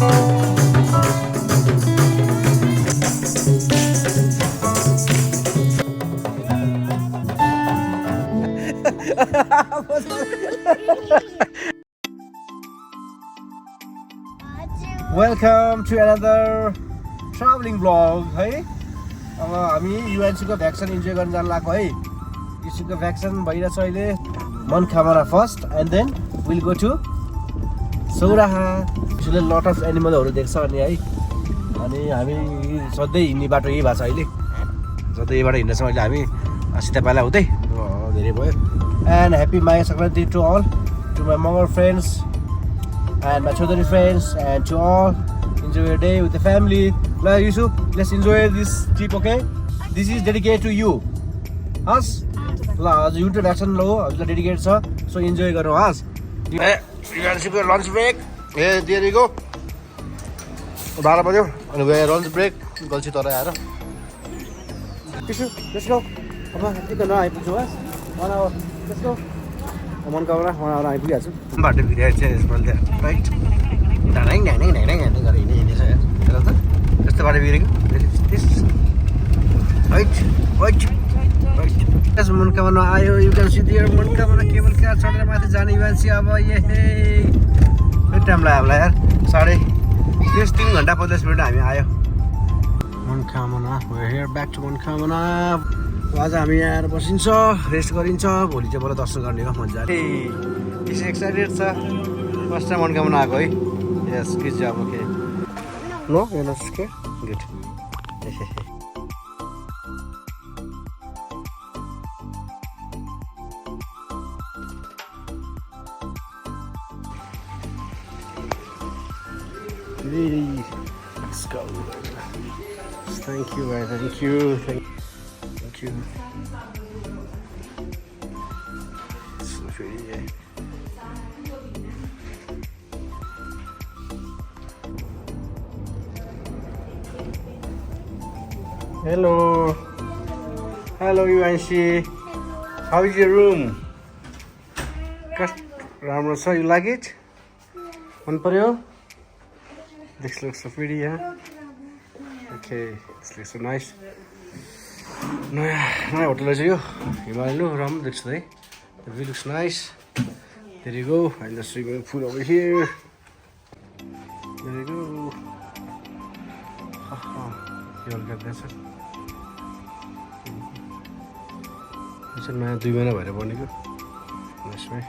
Welcome to another traveling vlog है अब हामी UNC को भ्याक्सिन इन्जोय गर्न जान लाग्यो है UNC को भ्याक्सिन भइरहेछ अहिले मनखामरा first and then will go to Sauraha त्यसले लट अफ एनिमलहरु देख्छ अनि है अनि हामी सधैँ हिँड्ने बाटो यही भएको छ अहिले सधैँ यहीबाट हिँड्दैछौँ अहिले हामी सीता पाला हुँदै धेरै भयो and happy Maghe Sankranti to all to my Magar friends and my Chaudhary friends and to all enjoy your day with the family. Yusuf, let's enjoy this trip, okay? This is dedicated to you. Us? La, you to action lo, dedicated sir. So enjoy garo us. Hey, you guys have a lunch break. Hey, there you go. 12 बज्यो अनि गए lunch break. गल्छी तरा आएर. Yusuf, let's go. अब यति त नआइपुग्छु बस. 1 hour. Let's go. Manakamana 1 hour आइपुगिहाल्छु बाटो भिडिएको छ यसपालि त राइट ढाङ गरेर हिँडिन्छ यार हेर त कस्तो बाटो बिग्रेको right right right yes Manakamana आयो you can see there Manakamana cable car चढेर माथि जाने मान्छे अब ये टाइम लाग्यो होला यार 3.5 घन्टा 50 मिनट हामी आयो Manakamana we hear back to Manakamana आज हामी यहाँ बसिन्छ रेस्ट गरिन्छ भोलि चाहिँ बल्ल दर्शन गर्ने हो मजा इज एक्साइटेड छ फर्स्ट टाइम मनकामना आएको है यस किज जब ओके नो यु नो स्के good Let's go. Thank you, man. Thank you. Thank you. So pretty. Hello. Hello, UNC. How is your room? राम्रो छ. You like it? मन पर्यो? This looks so pretty, yeah? Okay, this looks so nice. नयाँ hotel चाहिँ यो Himalayan राम्रो देख्छ है The view looks nice. There you go. And the swimming pool over here. There you go. You all get that, sir? This is my 2 महिना भएर बनेको यसमै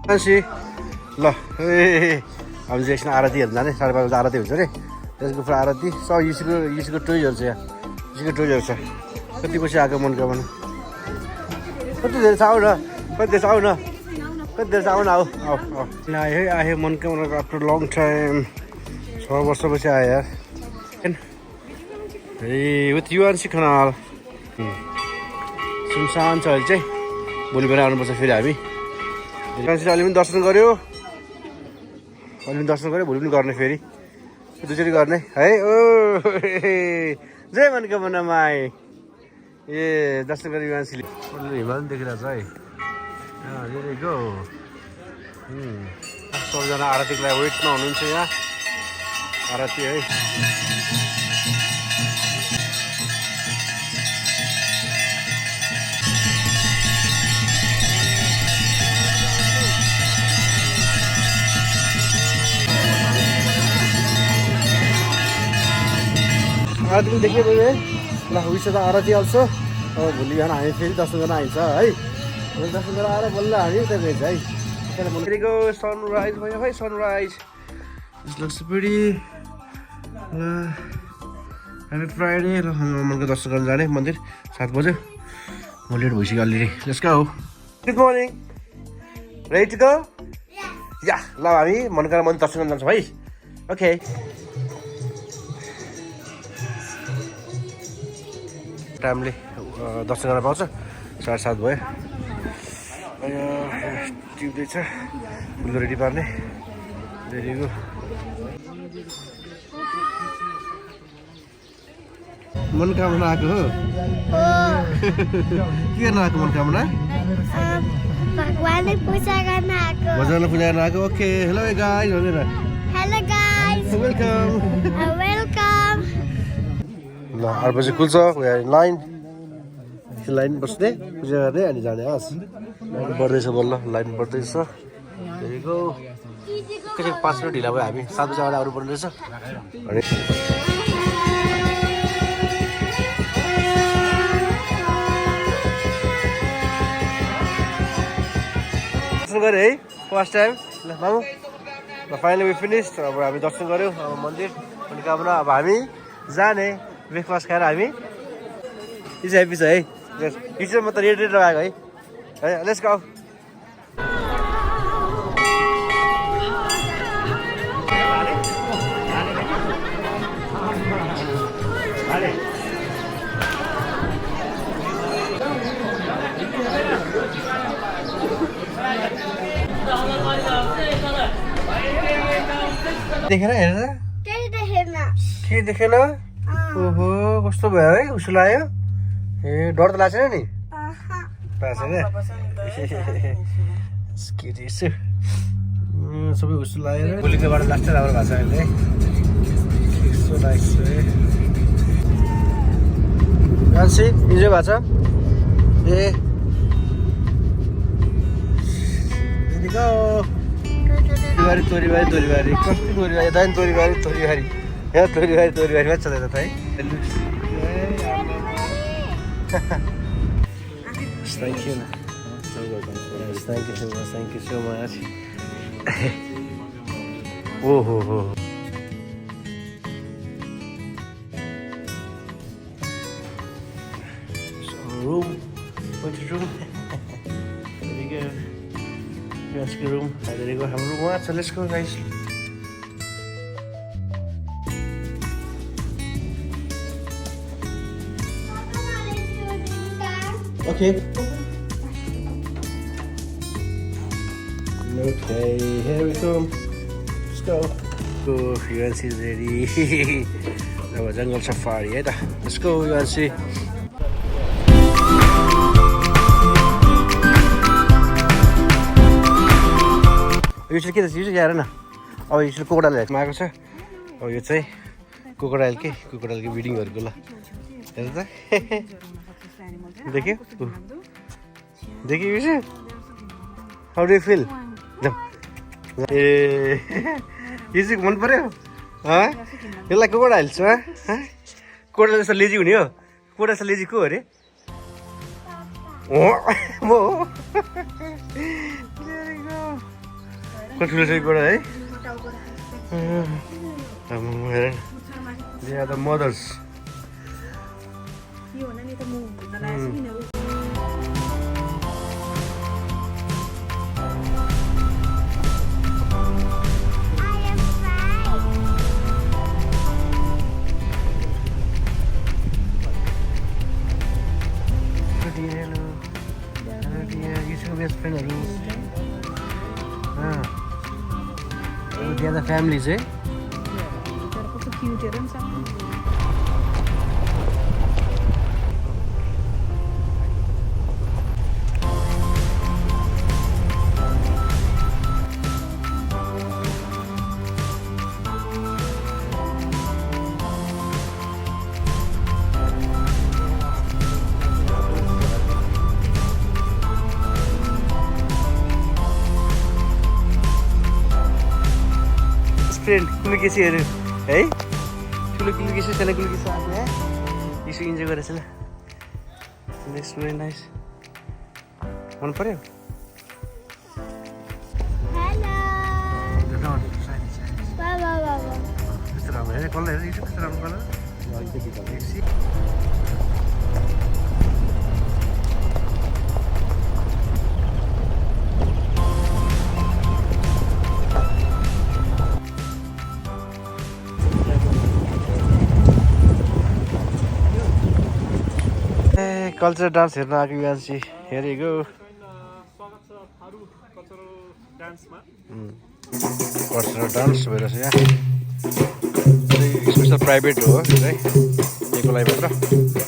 Nancy, ल हामी चाहिँ एकछिन आरती हेर्न जाने 5:30 बजे आरती हुन्छ अरे त्यसको पुरा आरती सब युसीको टोइजहरू छ यहाँ युसीको टोइजहरू छ कति पछि आएको मनकामना कति धेरै छ आऊ न कति धेरै छ आऊ न कति धेरै छ आऊ न आऊ आयो है आयो मनकामना आफ्टर लङ टाइम 6 वर्षपछि आयो यार ए विथ UNC खनाल सुनसान छ अहिले चाहिँ भोलि बिहान आउनुपर्छ फेरि हामी अहिले पनि दर्शन गऱ्यो भोलि पनि गर्ने फेरि दुईचोटि गर्ने है ओ जय मनकामना माई ए दर्शन गरे मान्छेले हिमाल पनि देखिरहेछ है गो सबजना आरतीको लागि वेटमा हुनुहुन्छ यहाँ आरती है आरती पनि देखियो है ल विश त आरती आउँछ अब भोलि बिहान हामी फेरि दर्शन गर्न आइन्छ है दर्शन गरेर आएर बल्ल हामी उता गइन्छ है फेरिको सनराइज भयो है सनराइज दिस लुक्स प्रिटी हामी फ्राइडे ल हनुमानको दर्शन गर्न जाने मन्दिर 7 बजे म लेट भइसक्यो already let's go good morning ready to go या ल हामी मनकामना मन्दिर दर्शन गर्न जान्छौँ है ओके टाइमले दर्शन गर्न पाउँछ 7:30 भयो टिप्दैछ फुल रेडी पार्ने There you go. मनोकामना आएको हो के गर्न आएको मनोकामना भगवानले पूजा गर्न आएको भगवानले पूजा गर्न आएको ओके हेलो गाइस भनेर हेलो गाइस वेलकम वेलकम ल 8 बजे खुल्छ लाइन बस्ने पूजा गर्ने अनि जाने हस् लाइन बढ्दैछ बल्ल लाइन बढ्दैछ हेरेको एकैछिन 5 मिनट ढिला भयो हामी 7 बजे आउनु पर्ने रहेछ अनि दर्शन गऱ्यो है फर्स्ट टाइम ल मामु ल फाइनली वी फिनिस्ड अब हामी दर्शन गऱ्यौँ अब मन्दिर मनोकामना अब हामी जाने ब्रेकफास्ट खाएर हामी इज हेप्पी छ है यो म त रेड रेड लगाएको है लेट्स गो देखेन हेरेर के देखेन ओहो कस्तो भयो है उसो लाग्यो ए डर त लाग्छ नि सबै उसो लाग्यो भोलिको बाटो लास्टै राम्रो भएको छ अहिले यस्तो लाग्छ है इन्जोय भएको छ ए तोरीबारी कस्तो तोरीबारी दाइन तोरीबारी यहाँ तोरीबारी मात्र चल्दै त है Thank you so much. Oh. Room. What's your room? There you go. That's the room. There you go. Have a room. So let's go, guys. Okay. Okay, here we come. Let's go. Go, UNC is ready. Now a jungle safari, eh? Let's go, UNC. यो चाहिँ के त यो चाहिँ हेर न अब यो चाहिँ कोकडाल हेर्नु आएको छ अब यो चाहिँ कोकडालकै ब्रिडिङहरूको ल हेर त देख्यो यो चाहिँ हाउ डु यु फिल ए यो चाहिँ मन पर्यो यसलाई कोकडाल छ कोकडाल जस्तो लेजी हुने हो कोकडाल जस्तो लेजी को अरे म हो कति ठुलो छ यो कोकडाल है हेर they are the mother's best फ्रेन्डहरू ज्यादा फ्यामिली चाहिँ फ्रेन्ड कुलुकेसीहरू है ठुलो कुलुकेसी सानो कुलुकेसी आएको है यसो इन्जोय गरेछ ल इट्स भेरी नाइस मन पर्यो कस्तो राम्रो हेर कलर हेर कस्तो राम्रो कलर कल्चरल डान्स हेर्न आएको युएनसी हेर यु गो कल्चरल डान्स भइरहेछ यहाँ स्पेसल प्राइभेट हो यो चाहिँ दिएको लागि मात्र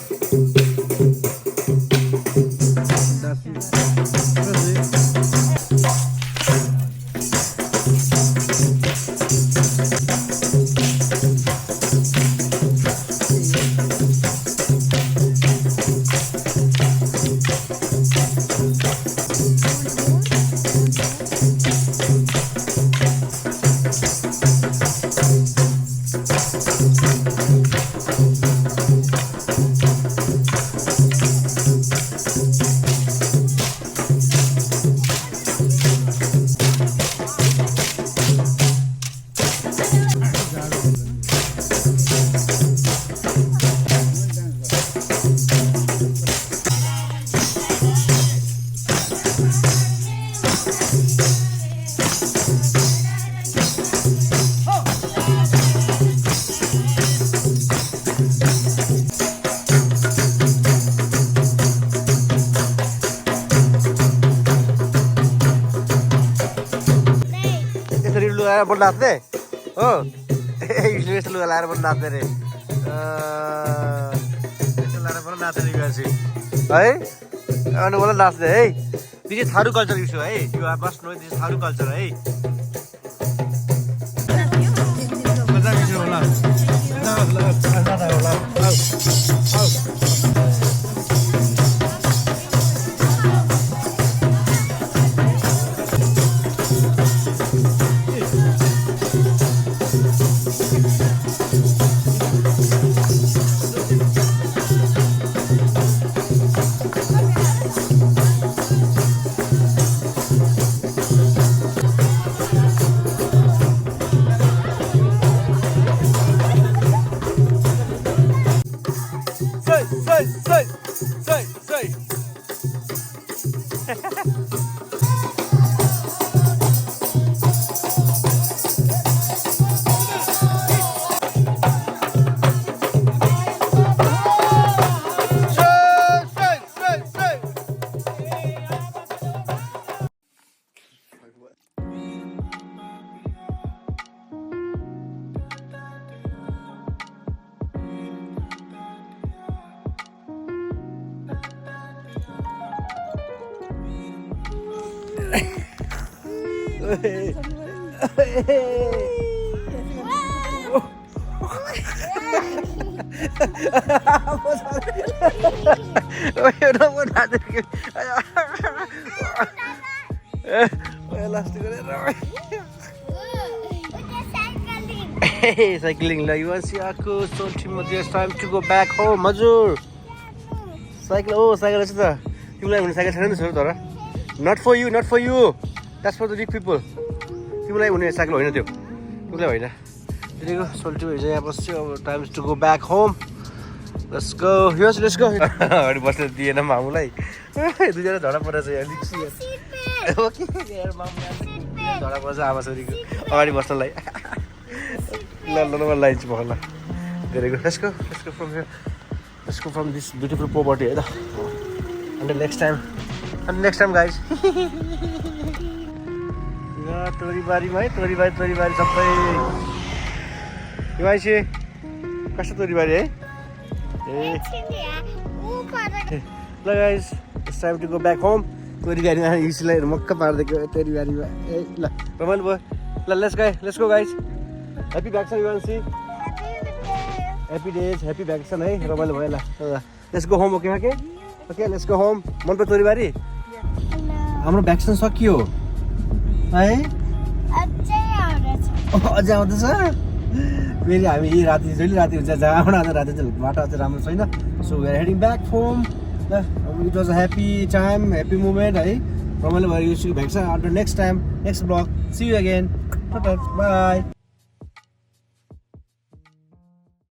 बोल नाच्ने हो यस्तो लुगा लाएर पनि नाच्ने रे यस्तो लाएर पनि नाच्ने युवासी है अनि बोला नाच्ने है this is Tharu culture issue है you are must know this is Tharu culture है Cycling like you want to see Aku so it's time to go back home हजुर cycle oh cycle छ त तिमीलाई हुने साइकल छैन नि छोरा तर not for you that's for the rich people तिमीलाई हुने साइकल होइन त्यो तिमीलाई होइन त्यतिको सोल्टी भइसक्यो यहाँ बस्छु अब time to go back home let's go let's go अगाडि बस्न दिएन मामुलाई दुईजना झडा परेछ अलिक ओके यार मामु झडा परेछ आमा छोरीको अगाडि बस्नलाई ल लाइन्स भयो ल धेरै go let's go from here let's go from this beautiful poverty है त अन्त नेक्स्ट टाइम गाइज तोरीबारीमा है तोरीबारी सबै हिमाइसी कस्तो तोरीबारी है ल guys it's time to go back home तोरीबारीमा युसीलाई मक्क पारिदिएको तोरीबारीमा ए ल रमाइलो भयो ल let's go guys happy vacation युसी ह्याप्पी डेज ह्याप्पी भ्याक्सन है रमाइलो भयो ल let's go home okay let's go home मन पर्छ तोरीबारी हाम्रो भ्याक्सिन सकियो है अझै आउँदैछ फेरि हामी राति जहिले राति हुन्छ जहाँबाट आज राति चाहिँ बाटो अझै राम्रो छैन so we are heading back home it was a happy time happy moment है रमाइलो भयो यो भ्याक्सिन अन्त next time next blog see you again by